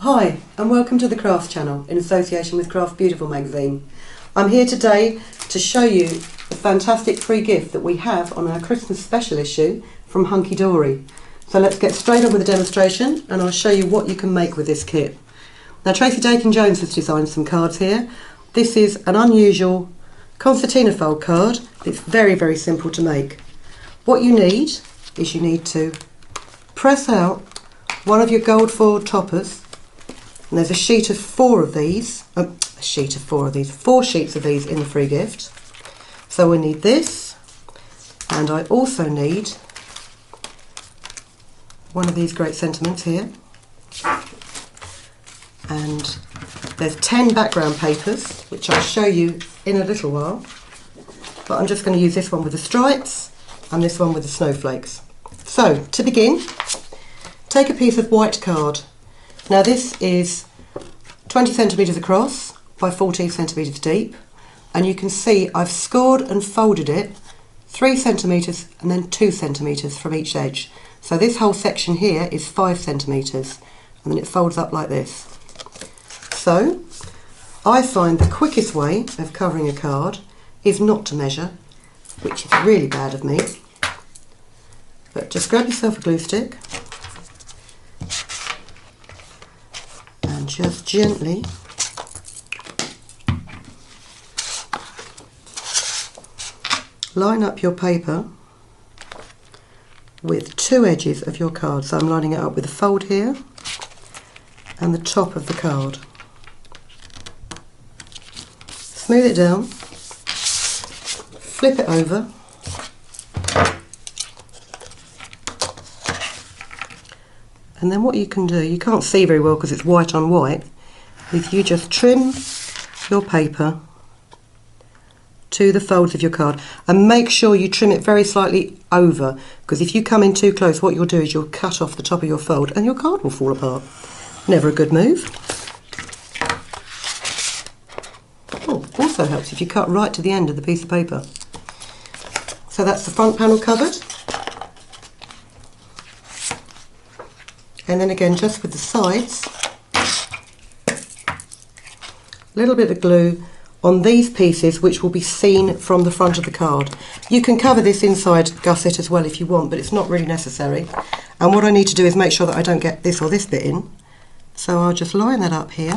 Hi and welcome to the Crafts channel in association with Craft Beautiful magazine. I'm here today to show you the fantastic free gift that we have on our Christmas special issue from Hunkydory. So let's get straight on with the demonstration and I'll show you what you can make with this kit. Now Tracy Dakin-Jones has designed some cards here. This is an unusual concertina fold card. It's very simple to make. What you need is you need to press out one of your gold foil toppers. And there's a sheet of four of these, four sheets of these in the free gift. So we need this, and I also need one of these great sentiments here. And there's 10 background papers, which I'll show you in a little while. But I'm just going to use this one with the stripes and this one with the snowflakes. So, to begin, take a piece of white card. Now this is 20 centimetres across by 14 centimetres deep, and you can see I've scored and folded it 3 centimetres and then 2 centimetres from each edge. So this whole section here is 5 centimetres and then it folds up like this. So I find the quickest way of covering a card is not to measure, which is really bad of me, but just grab yourself a glue stick and just gently line up your paper with two edges of your card. So I'm lining it up with the fold here and the top of the card. Smooth it down, flip it over, and then what you can do, you can't see very well because it's white on white, is you just trim your paper to the folds of your card and make sure you trim it very slightly over, because if you come in too close what you'll do is you'll cut off the top of your fold and your card will fall apart. Never a good move. Oh, also helps if you cut right to the end of the piece of paper. So that's the front panel covered. And then again, just with the sides, a little bit of glue on these pieces which will be seen from the front of the card. You can cover this inside gusset as well if you want, but it's not really necessary. And what I need to do is make sure that I don't get this or this bit in. So I'll just line that up here,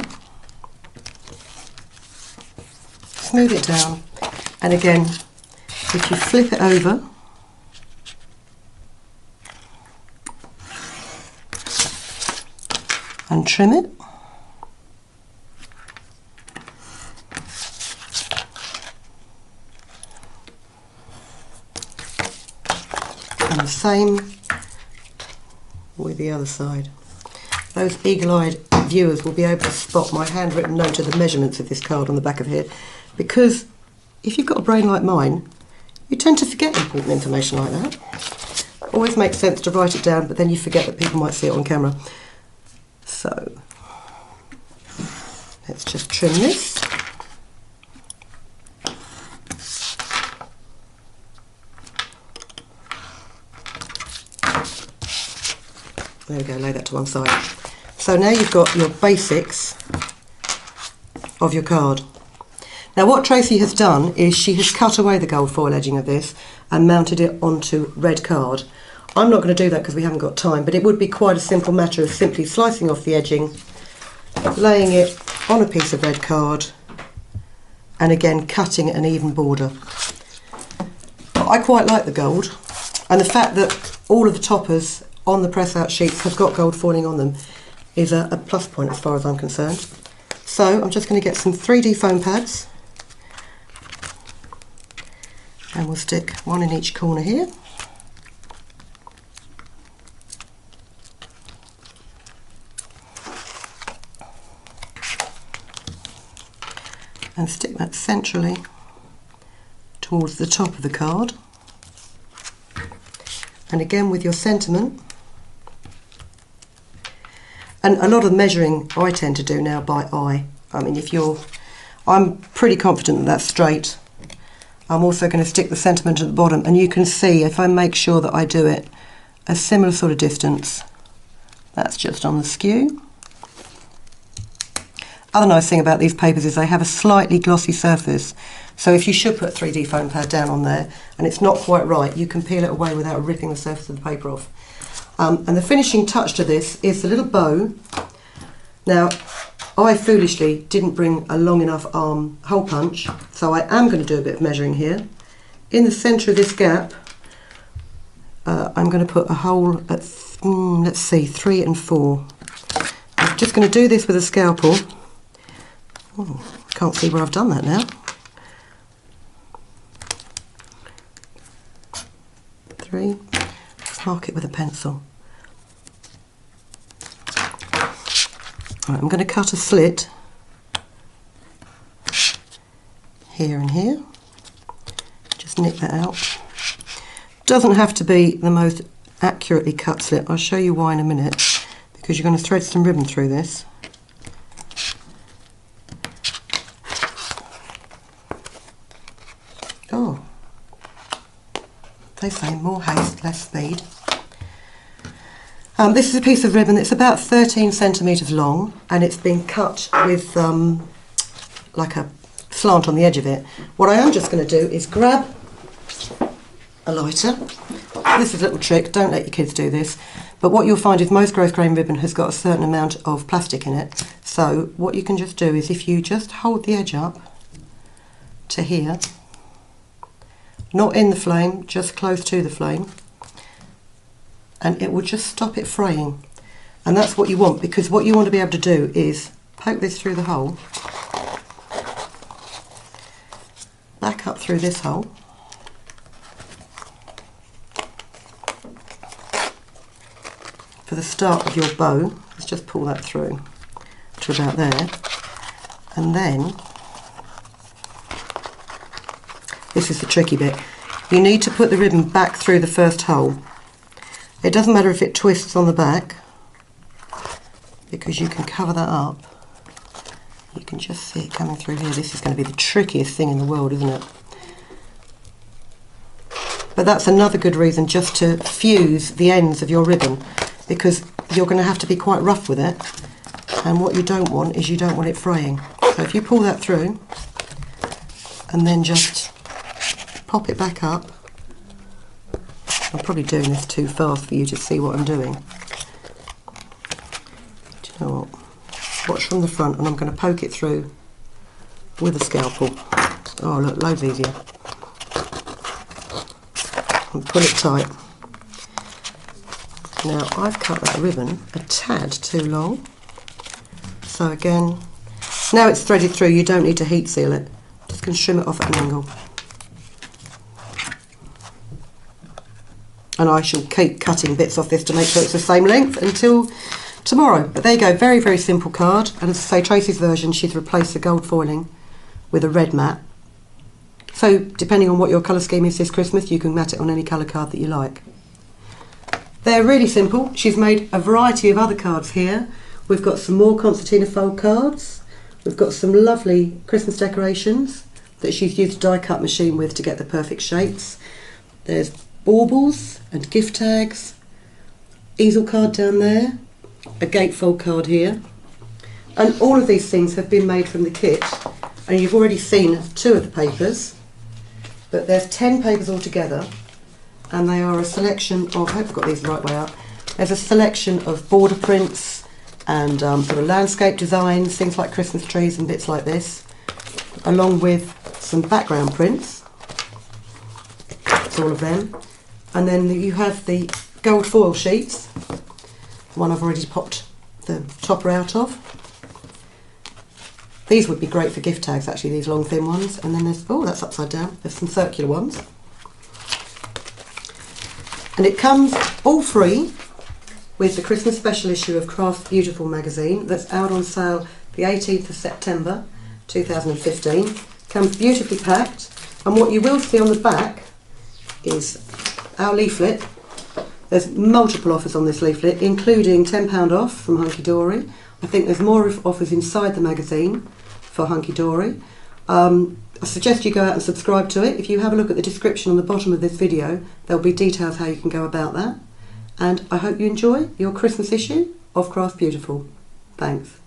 smooth it down, and again, if you flip it over, and trim it. And the same with the other side. Those eagle-eyed viewers will be able to spot my handwritten note of the measurements of this card on the back of here, because if you've got a brain like mine, you tend to forget important information like that. It always makes sense to write it down, but then you forget that people might see it on camera. So let's just trim this. There we go, lay that to one side. So now you've got your basics of your card. Now what Tracy has done is she has cut away the gold foil edging of this and mounted it onto red card. I'm not going to do that because we haven't got time, but it would be quite a simple matter of simply slicing off the edging, laying it on a piece of red card, and again cutting an even border. But I quite like the gold, and the fact that all of the toppers on the press out sheets have got gold foiling on them is a plus point as far as I'm concerned. So I'm just going to get some 3D foam pads, and we'll stick one in each corner here. And stick that centrally towards the top of the card. And again with your sentiment. And a lot of measuring I tend to do now by eye. I mean, I'm pretty confident that that's straight. I'm also going to stick the sentiment at the bottom, and you can see if I make sure that I do it a similar sort of distance, that's just on the skew. other nice thing about these papers is they have a slightly glossy surface. So if you should put 3D foam pad down on there and it's not quite right, you can peel it away without ripping the surface of the paper off. And the finishing touch to this is the little bow. Now, I foolishly didn't bring a long enough arm hole punch, so I am going to do a bit of measuring here. In the centre of this gap, I'm going to put a hole at, let's see, 3 and 4. I'm just going to do this with a scalpel. Oh, I can't see where I've done that now. 3. Let's mark it with a pencil. Right, I'm going to cut a slit here and here. Just nip that out. Doesn't have to be the most accurately cut slit. I'll show you why in a minute, because you're going to thread some ribbon through this. Oh, they say more haste, less speed. This is a piece of ribbon that's about 13 centimetres long, and it's been cut with like a slant on the edge of it. What I am just going to do is grab a lighter. This is a little trick, don't let your kids do this, but what you'll find is most growth grain ribbon has got a certain amount of plastic in it. So what you can just do is, if you just hold the edge up to here, not in the flame, just close to the flame, and it will just stop it fraying. And that's what you want, because what you want to be able to do is poke this through the hole, back up through this hole, for the start of your bow. Let's just pull that through to about there, and then this is the tricky bit. You need to put the ribbon back through the first hole. It doesn't matter if it twists on the back, because you can cover that up. You can just see it coming through here. This is going to be the trickiest thing in the world, isn't it? But that's another good reason just to fuse the ends of your ribbon, because you're going to have to be quite rough with it, and what you don't want is you don't want it fraying. So if you pull that through and then just pop it back up. I'm probably doing this too fast for you to see what I'm doing. Do you know what? Watch from the front, and I'm going to poke it through with a scalpel. Oh look, loads easier. And pull it tight. Now I've cut that ribbon a tad too long. So again, now it's threaded through, you don't need to heat seal it. Just going to trim it off at an angle. And I shall keep cutting bits off this to make sure it's the same length until tomorrow. But there you go, very, very simple card. And as I say, Tracy's version, she's replaced the gold foiling with a red mat. So depending on what your colour scheme is this Christmas, you can mat it on any colour card that you like. They're really simple. She's made a variety of other cards here. We've got some more concertina fold cards. We've got some lovely Christmas decorations that she's used a die cut machine with to get the perfect shapes. There's baubles and gift tags, easel card down there, a gatefold card here, and all of these things have been made from the kit, and you've already seen 2 of the papers, but there's 10 papers altogether, and they are a selection of, I hope I've got these the right way up, there's a selection of border prints and sort of landscape designs, things like Christmas trees and bits like this, along with some background prints. That's all of them. And then you have the gold foil sheets, the one I've already popped the topper out of. These would be great for gift tags actually, these long thin ones. And then there's, oh that's upside down, there's some circular ones. And it comes all free with the Christmas special issue of Craft Beautiful magazine that's out on sale the 18th of September 2015. Comes beautifully packed, and what you will see on the back is our leaflet. There's multiple offers on this leaflet, including £10 off from Hunkydory. I think there's more offers inside the magazine for Hunkydory. I suggest you go out and subscribe to it. If you have a look at the description on the bottom of this video, there'll be details how you can go about that. And I hope you enjoy your Christmas issue of Craft Beautiful. Thanks.